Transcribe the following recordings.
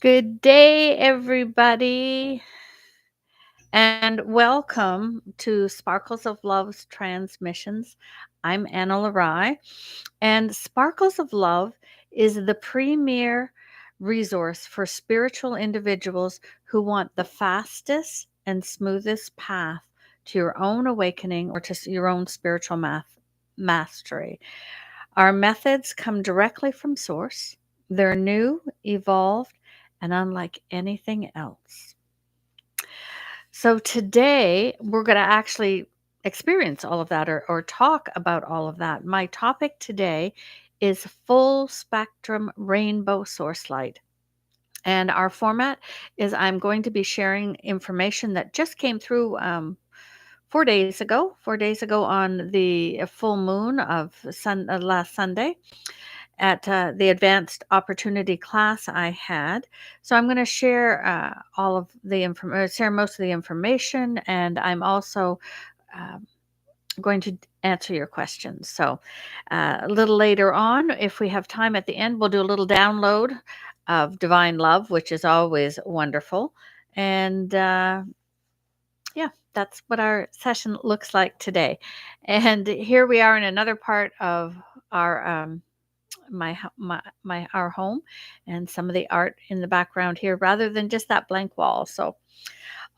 Good day, everybody, and welcome to Sparkles of Love's Transmissions. I'm Ana-La-Rai, and Sparkles of Love is the premier resource for spiritual individuals who want the fastest and smoothest path to your own awakening or to your own spiritual mastery. Our methods come directly from Source. They're new, evolved, and unlike anything else. So today we're going to actually experience all of that or talk about all of that. My topic today is full spectrum rainbow source light. And our format is I'm going to be sharing information that just came through 4 days ago on the full moon of last Sunday at the advanced opportunity class I had. So I'm going to share all of the share most of the information, and I'm also uh, going to answer your questions. So a little later on, if we have time at the end, we'll do a little download of divine love, which is always wonderful. And yeah, that's what our session looks like today. And here we are in another part of our our home, and some of the art in the background here rather than just that blank wall. So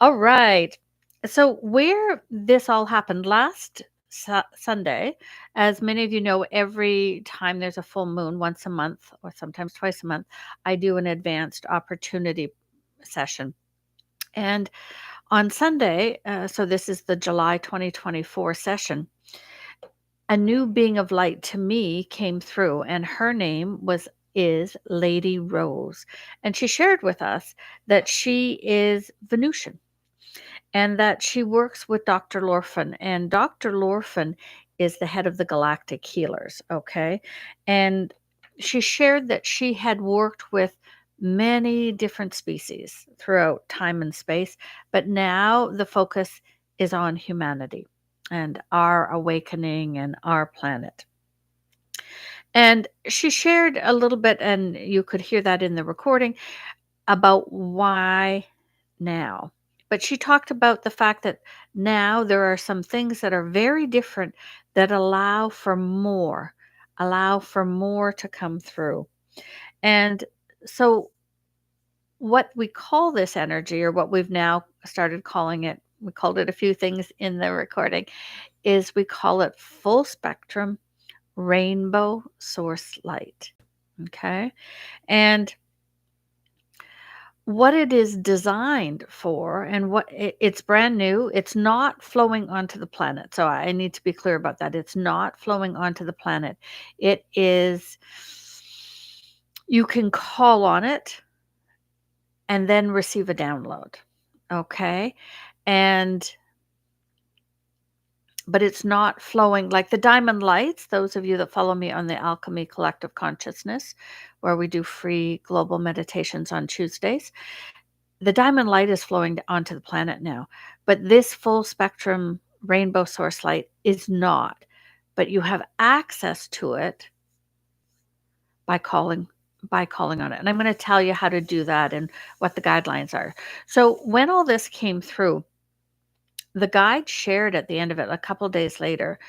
all right, so where this all happened last Sunday, as many of you know, every time there's a full moon, once a month or sometimes twice a month, I do an advanced opportunity session. And on Sunday, so this is the July 2024 session, a new being of light to me came through, and her name is Lady Rose. And she shared with us that she is Venusian and that she works with Dr. Lorphan. And Dr. Lorphan is the head of the Galactic Healers, okay? And she shared that she had worked with many different species throughout time and space, but now the focus is on humanity and our awakening and our planet. And she shared a little bit, and you could hear that in the recording, about why now. But she talked about the fact that now there are some things that are very different that allow for more to come through. And so, what we call this energy, or what we've now started calling it, we called it a few things in the recording, is we call it full spectrum rainbow source light. Okay. And what it is designed for, and it's brand new. It's not flowing onto the planet. So I need to be clear about that. It's not flowing onto the planet. It is, you can call on it and then receive a download. Okay. And but it's not flowing like the diamond lights. Those of you that follow me on the Alchemy Collective Consciousness, where we do free global meditations on Tuesdays, the diamond light is flowing onto the planet now. But this full spectrum rainbow source light is not. But you have access to it by calling on it. And I'm going to tell you how to do that and what the guidelines are. So when all this came through, the guide shared at the end of it a couple of days later,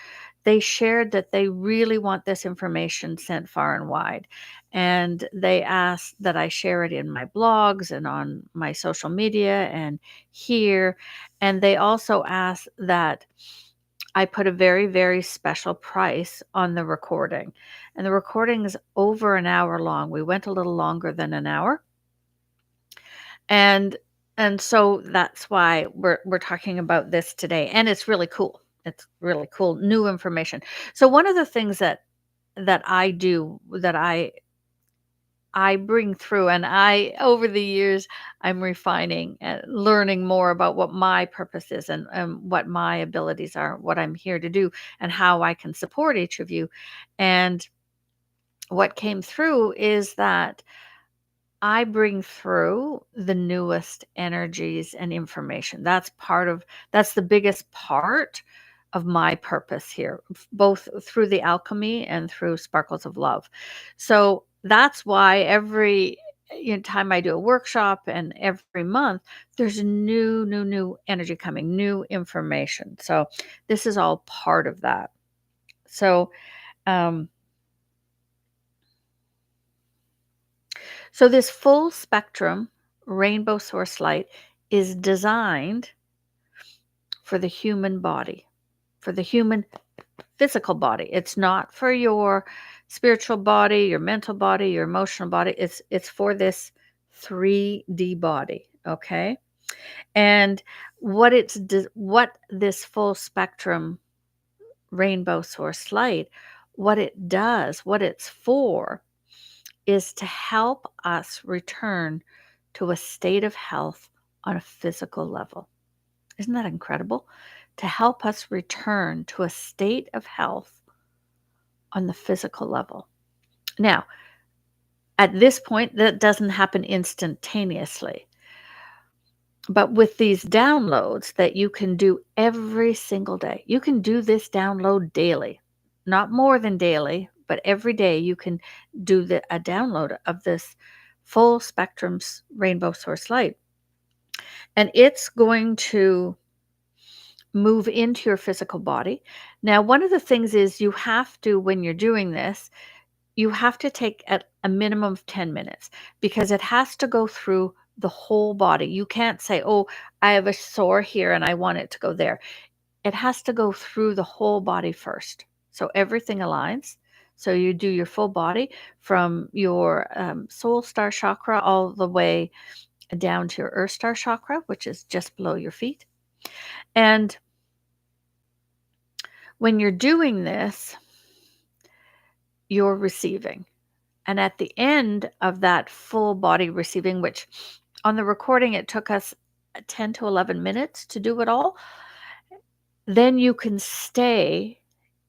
they shared that they really want this information sent far and wide. And they asked that I share it in my blogs and on my social media and here. And they also asked that I put a very, very special price on the recording. And the recording is over an hour long. We went a little longer than an hour. And so that's why we're talking about this today. And it's really cool. It's really cool, new information. So one of the things that I do, that I bring through, and I over the years I'm refining and learning more about what my purpose is, and what my abilities are, what I'm here to do, and how I can support each of you. And what came through is that I bring through the newest energies and information. That's the biggest part of my purpose here, both through the alchemy and through Sparkles of Love. So that's why time I do a workshop and every month there's new energy coming, new information. So this is all part of that. So um, so this full spectrum rainbow source light is designed for the human body, for the human physical body. It's not for your spiritual body, your mental body, your emotional body. It's for this 3D body, okay? And what this full spectrum rainbow source light, what it does, what it's for, is to help us return to a state of health on a physical level. Isn't that incredible? To help us return to a state of health on the physical level. Now, at this point, that doesn't happen instantaneously. But with these downloads that you can do every single day, you can do this download daily, not more than daily, but every day you can do a download of this full spectrum rainbow source light. And it's going to move into your physical body. Now, one of the things is you have to, when you're doing this, you have to take a minimum of 10 minutes because it has to go through the whole body. You can't say, oh, I have a sore here and I want it to go there. It has to go through the whole body first. So everything aligns. So you do your full body from your soul star chakra all the way down to your earth star chakra, which is just below your feet. And when you're doing this, you're receiving. And at the end of that full body receiving, which on the recording it took us 10 to 11 minutes to do it all, then you can stay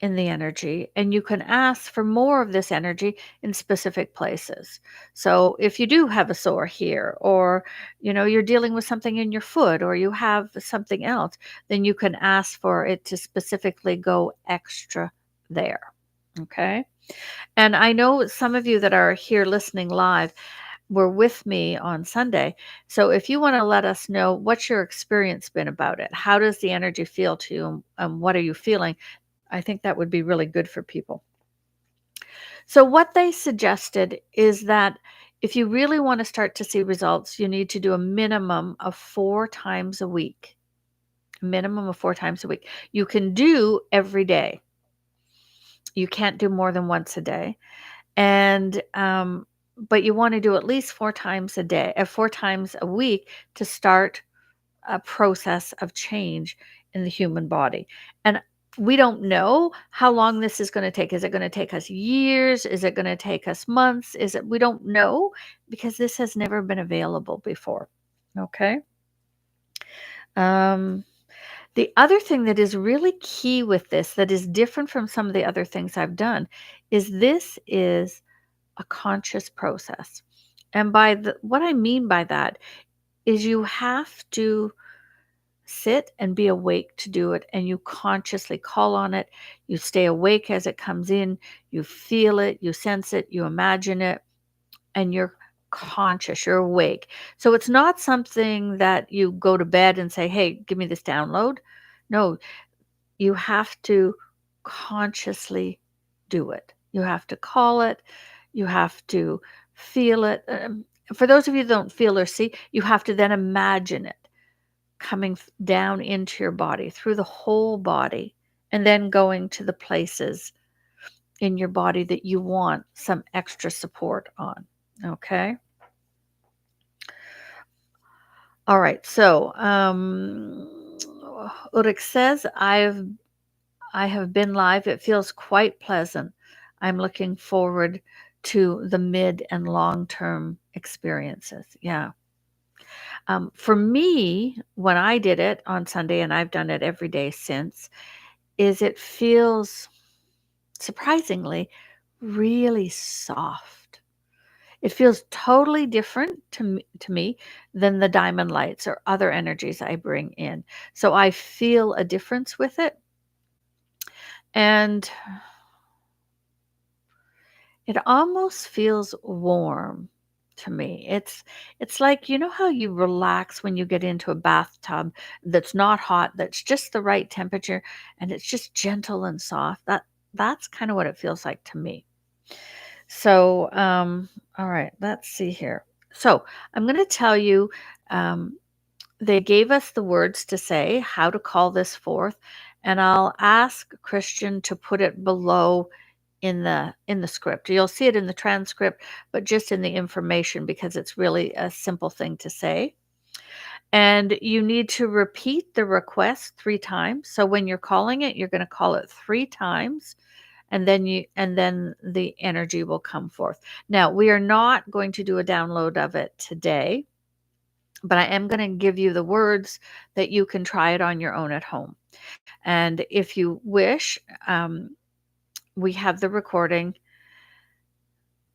in the energy and you can ask for more of this energy in specific places. So if you do have a sore here, or you're dealing with something in your foot, or you have something else, then you can ask for it to specifically go extra there. Okay? And I know some of you that are here listening live were with me on Sunday. So if you want to let us know what's your experience been about it, how does the energy feel to you, and what are you feeling, I think that would be really good for people. So what they suggested is that if you really want to start to see results, you need to do a minimum of 4 times a week. A minimum of 4 times a week. You can do every day. You can't do more than once a day. And but you want to do at least 4 times a day, 4 times a week, to start a process of change in the human body. And we don't know how long this is going to take. Is it going to take us years? Is it going to take us months? We don't know, because this has never been available before. Okay. The other thing that is really key with this, that is different from some of the other things I've done, is this is a conscious process. And what I mean by that is you have to sit and be awake to do it, and you consciously call on it. You stay awake as it comes in, you feel it, you sense it, you imagine it, and you're conscious, you're awake. So it's not something that you go to bed and say, hey, give me this download. No, you have to consciously do it. You have to call it. You have to feel it. For those of you who don't feel or see, you have to then imagine it coming down into your body, through the whole body, and then going to the places in your body that you want some extra support on. Okay? All right. So, Ulrich says, I have been live. It feels quite pleasant. I'm looking forward to the mid and long term experiences. Yeah. For me, when I did it on Sunday, and I've done it every day since, is it feels surprisingly really soft. It feels totally different to me than the diamond lights or other energies I bring in. So I feel a difference with it. And it almost feels warm to me. It's like, you know how you relax when you get into a bathtub that's not hot, that's just the right temperature, and it's just gentle and soft. That's kind of what it feels like to me. So, all right, let's see here. So, I'm going to tell you, um, they gave us the words to say, how to call this forth, and I'll ask Christian to put it below in the script. You'll see it in the transcript, but just in the information because it's really a simple thing to say. And you need to repeat the request 3 times. So when you're calling it, you're going to call it 3 times and then the energy will come forth. Now, we are not going to do a download of it today, but I am going to give you the words that you can try it on your own at home. And if you wish, we have the recording.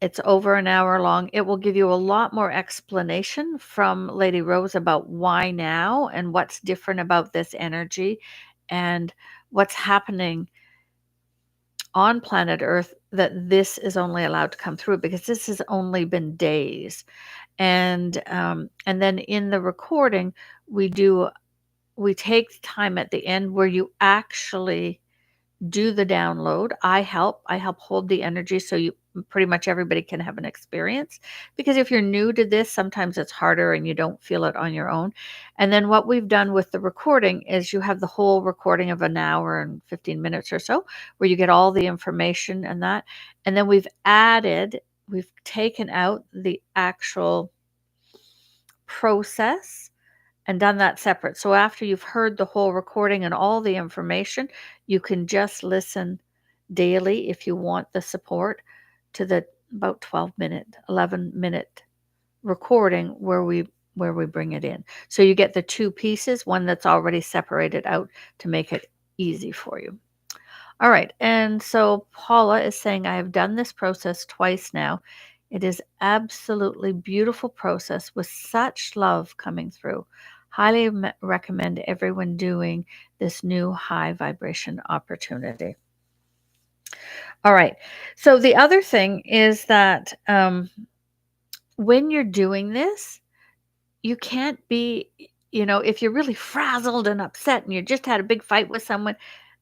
It's over an hour long. It will give you a lot more explanation from Lady Rose about why now and what's different about this energy and what's happening on planet Earth that this is only allowed to come through because this has only been days. And then in the recording, we take time at the end where you actually do the download. I help hold the energy so you pretty much everybody can have an experience, because if you're new to this, sometimes it's harder and you don't feel it on your own. And then what we've done with the recording is you have the whole recording of an hour and 15 minutes or so where you get all the information and that. And then we've taken out the actual process and done that separate. So after you've heard the whole recording and all the information, you can just listen daily if you want the support to the about 12-minute, 11-minute recording where we bring it in. So you get the two pieces, one that's already separated out to make it easy for you. All right. And so Paula is saying, I have done this process twice now. It is absolutely beautiful process with such love coming through. Highly recommend everyone doing this new high vibration opportunity. All right. So the other thing is that when you're doing this, you can't be, if you're really frazzled and upset and you just had a big fight with someone,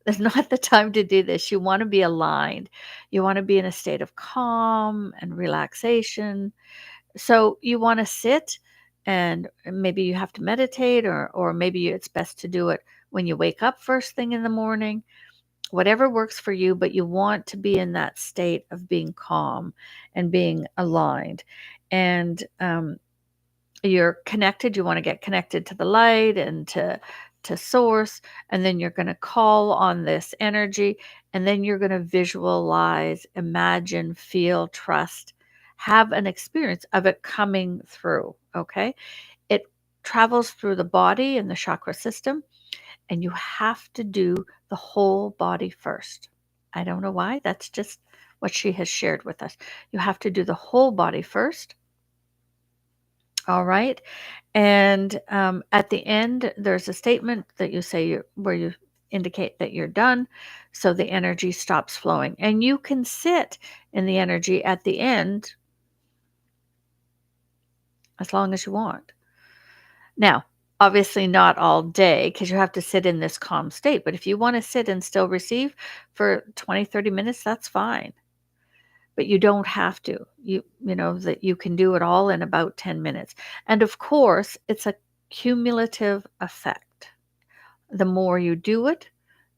that's not the time to do this. You want to be aligned. You want to be in a state of calm and relaxation. So you want to sit and maybe you have to meditate or maybe it's best to do it when you wake up first thing in the morning, whatever works for you, but you want to be in that state of being calm and being aligned. And you're connected, you want to get connected to the light and to source, and then you're going to call on this energy, and then you're going to visualize, imagine, feel, trust, have an experience of it coming through. Okay, it travels through the body and the chakra system, and you have to do the whole body first. I don't know why, that's just what she has shared with us. You have to do the whole body first. All right. And at the end, there's a statement that you say where you indicate that you're done. So the energy stops flowing. And you can sit in the energy at the end as long as you want. Now, obviously not all day because you have to sit in this calm state. But if you want to sit and still receive for 20, 30 minutes, that's fine. But you don't have to. You know that you can do it all in about 10 minutes. And of course, it's a cumulative effect. The more you do it,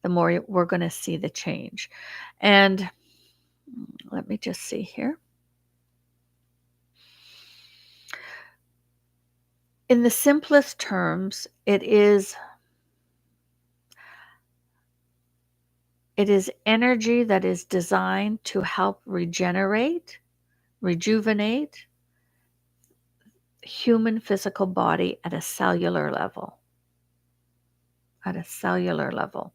the more we're going to see the change. And let me just see here. In the simplest terms, it is energy that is designed to help regenerate, rejuvenate human physical body at a cellular level. At a cellular level.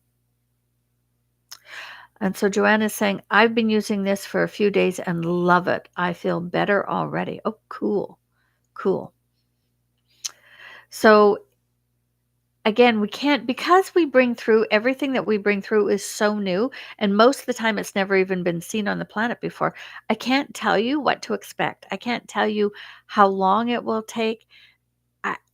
And so Joanne is saying, I've been using this for a few days and love it. I feel better already. Oh, cool. Cool. So again, we can't, because we bring through everything that we bring through is so new, and most of the time it's never even been seen on the planet before. I can't tell you what to expect. I can't tell you how long it will take.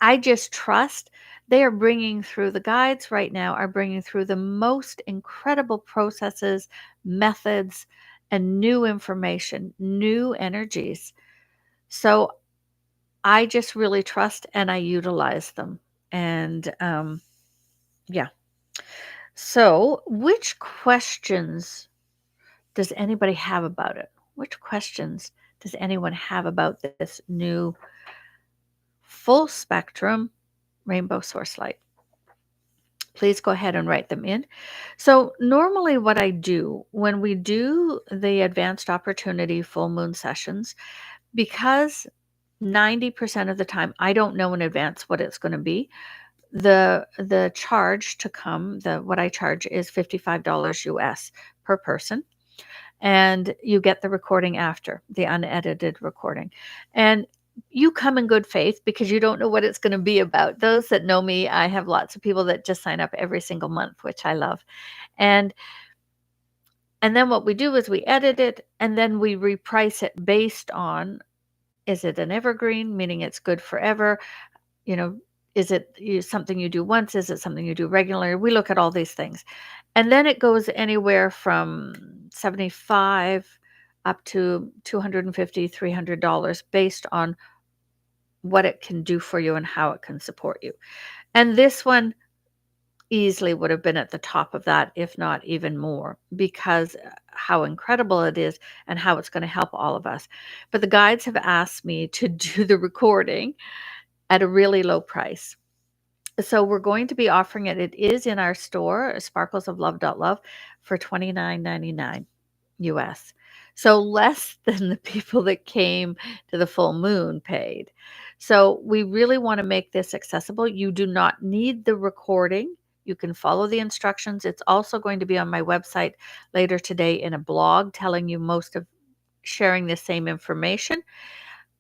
I just trust they are bringing through, the guides right now are bringing through the most incredible processes, methods, and new information, new energies. So I just really trust and I utilize them. And yeah. So, which questions does anybody have about it? Which questions does anyone have about this new full spectrum rainbow source light? Please go ahead and write them in. So, normally, what I do when we do the advanced opportunity full moon sessions, because 90% of the time I don't know in advance what it's going to be, the charge to come, the what I charge is $55 US per person, and you get the recording after, the unedited recording. And you come in good faith because you don't know what it's going to be about. Those that know me, I have lots of people that just sign up every single month, which I love. And and then what we do is we edit it and then we reprice it based on, is it an evergreen, meaning it's good forever? You know, is it something you do once? Is it something you do regularly? We look at all these things. And then it goes anywhere from 75 up to 250, $300 based on what it can do for you and how it can support you. And this one easily would have been at the top of that, if not even more, because how incredible it is and how it's going to help all of us. But the guides have asked me to do the recording at a really low price. So we're going to be offering it. It is in our store, sparklesoflove.love, for $29.99 US. So less than the people that came to the full moon paid. So we really want to make this accessible. You do not need the recording. You can follow the instructions. It's also going to be on my website later today in a blog telling you most of sharing the same information,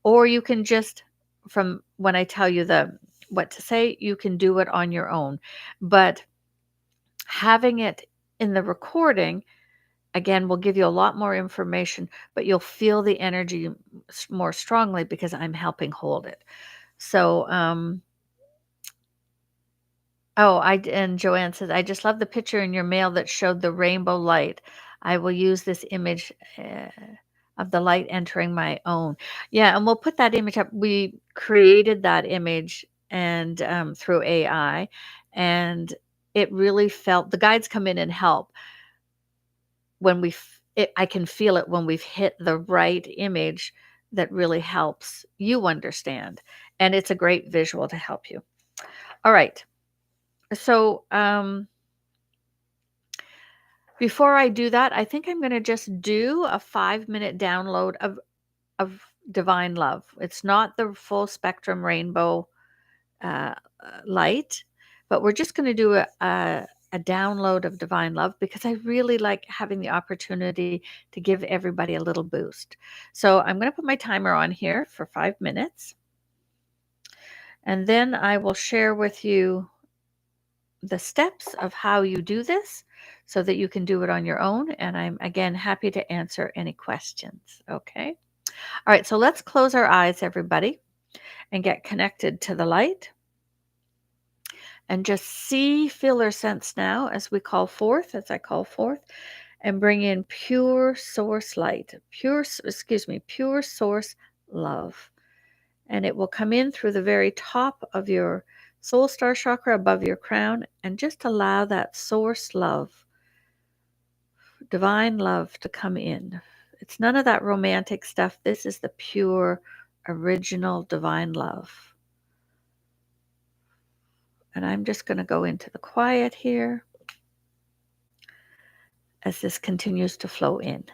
or you can just, from when I tell you the what to say, you can do it on your own. But having it in the recording, again, will give you a lot more information, but you'll feel the energy more strongly because I'm helping hold it. So, and Joanne says, I just love the picture in your mail that showed the rainbow light. I will use this image of the light entering my own. Yeah, and we'll put that image up. We created that image and through AI, and it really felt, the guides come in and help when I can feel it when we've hit the right image that really helps you understand. And it's a great visual to help you. All right. So, before I do that, I think I'm going to just do a 5-minute download of divine love. It's not the full spectrum rainbow uh, light, but we're just going to do a download of divine love because I really like having the opportunity to give everybody a little boost. So I'm going to put my timer on here for 5 minutes, and then I will share with you the steps of how you do this so that you can do it on your own. And I'm again happy to answer any questions. Okay. All right. So let's close our eyes, everybody, and get connected to the light and just see, feel, or sense now as we call forth, as I call forth, and bring in pure source light, pure source love. And it will come in through the very top of your soul star chakra above your crown, and just allow that source love, divine love, to come in. It's none of that romantic stuff. This is the pure, original divine love. And I'm just going to go into the quiet here as this continues to flow in.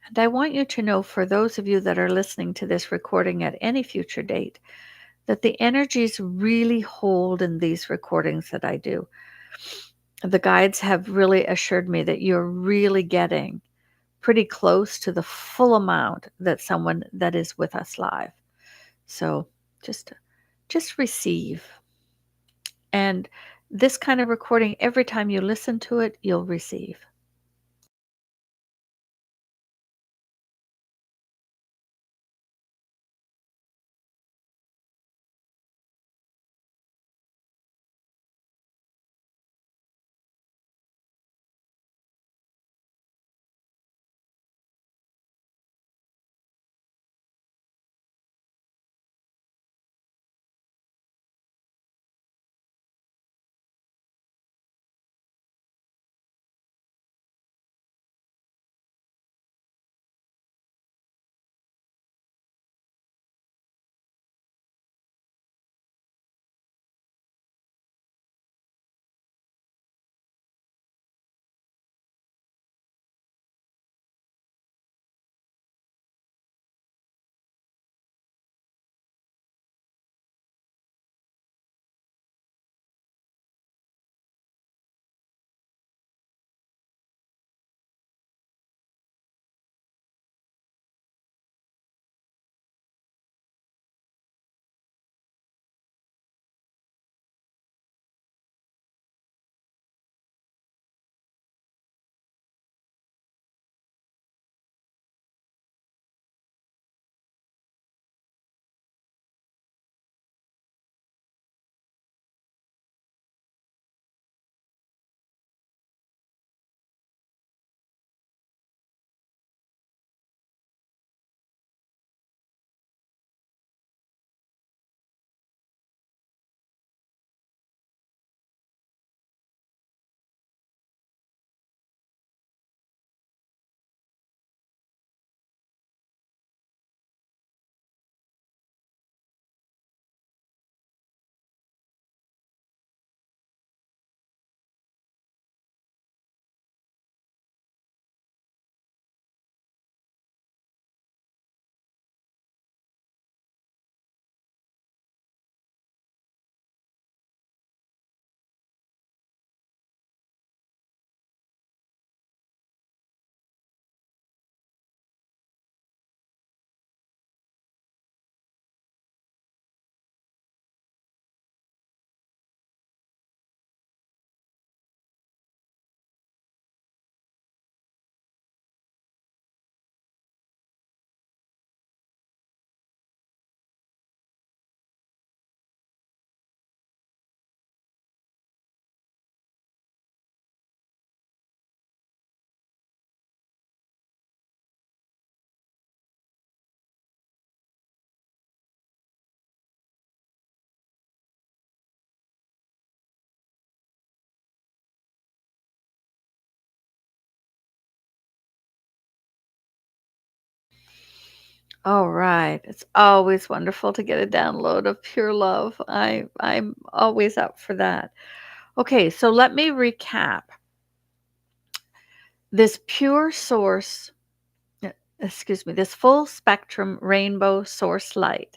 And I want you to know, for those of you that are listening to this recording at any future date, that the energies really hold in these recordings that I do. The guides have really assured me that you're really getting pretty close to the full amount that someone that is with us live. So just just receive. And this kind of recording, every time you listen to it, you'll receive. All right. It's always wonderful to get a download of pure love. I'm always up for that. Okay, so let me recap. This pure source, excuse me, this full spectrum rainbow source light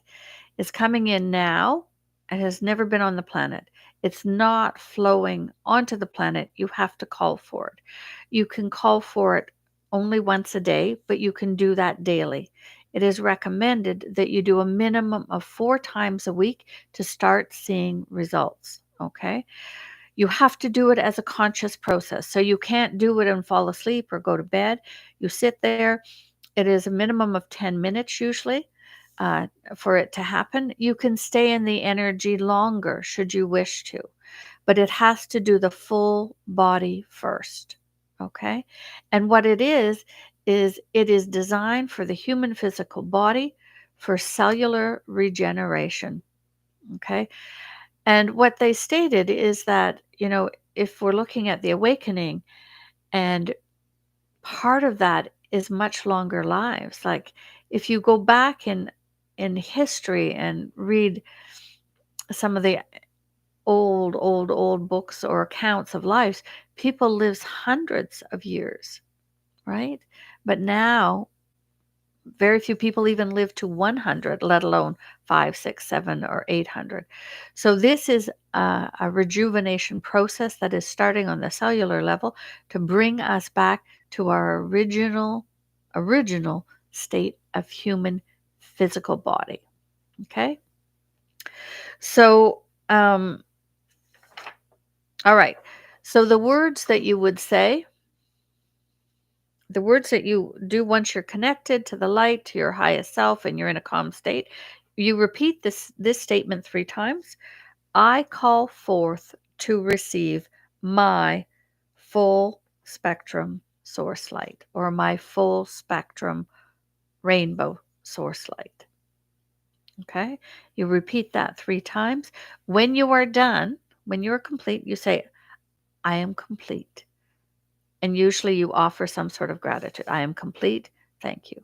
is coming in now. It has never been on the planet. It's not flowing onto the planet. You have to call for it. You can call for it only once a day, but you can do that daily. It is recommended that you do a minimum of 4 times a week to start seeing results. Okay. You have to do it as a conscious process. So you can't do it and fall asleep or go to bed. You sit there. It is a minimum of 10 minutes usually for it to happen. You can stay in the energy longer should you wish to, but it has to do the full body first. Okay. And what it is it is designed for the human physical body for cellular regeneration. Okay. And what they stated is that, if we're looking at the awakening, and part of that is much longer lives. Like if you go back in history and read some of the old books or accounts of lives, people lives hundreds of years, right? But now Very few people even live to 100, let alone 5, 6, 7, or 800. So this is a rejuvenation process that is starting on the cellular level to bring us back to our original state of human physical body. Okay? So, all right. So the words that you do once you're connected to the light, to your highest self, and you're in a calm state, you repeat this statement 3 times. I call forth to receive my full spectrum source light, or my full spectrum rainbow source light. Okay? You repeat that 3 times. When you are done, when you're complete, you say, I am complete. And usually you offer some sort of gratitude. I am complete. Thank you.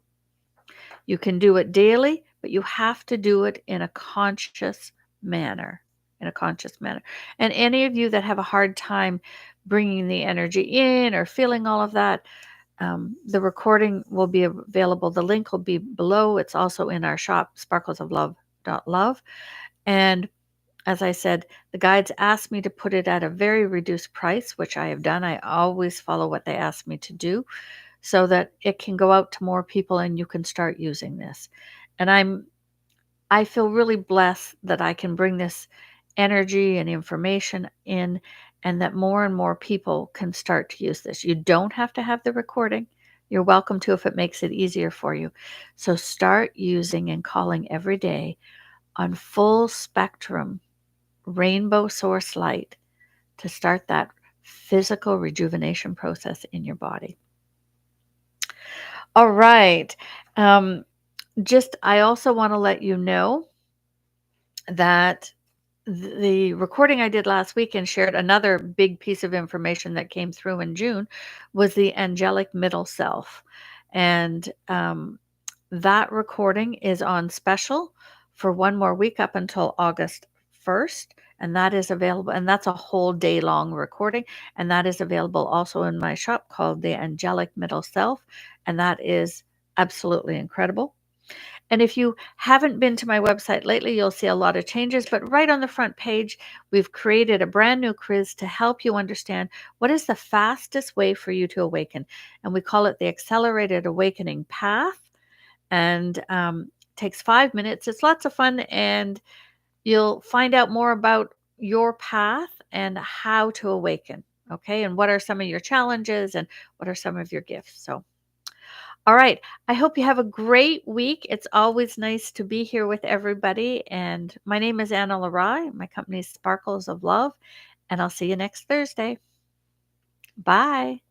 You can do it daily, but you have to do it in a conscious manner. In a conscious manner. And any of you that have a hard time bringing the energy in or feeling all of that, the recording will be available. The link will be below. It's also in our shop, sparklesoflove.love. And as I said, the guides asked me to put it at a very reduced price, which I have done. I always follow what they ask me to do so that it can go out to more people and you can start using this. And I feel really blessed that I can bring this energy and information in, and that more and more people can start to use this. You don't have to have the recording. You're welcome to if it makes it easier for you. So start using and calling every day on full spectrum rainbow source light to start that physical rejuvenation process in your body. All right. I also want to let you know that the recording I did last week and shared another big piece of information that came through in June was the angelic middle self. And that recording is on special for one more week up until August 1st. And that is available. And that's a whole day long recording. And that is available also in my shop called the Angelic Middle Self. And that is absolutely incredible. And if you haven't been to my website lately, you'll see a lot of changes. But right on the front page, we've created a brand new quiz to help you understand what is the fastest way for you to awaken. And we call it the Accelerated Awakening Path. And takes 5 minutes. It's lots of fun, and you'll find out more about your path and how to awaken. Okay, and what are some of your challenges and what are some of your gifts. So, all right, I hope you have a great week. It's always nice to be here with everybody. And my name is Ana-La-Rai. My company is Sparkles of Love, and I'll see you next Thursday. Bye.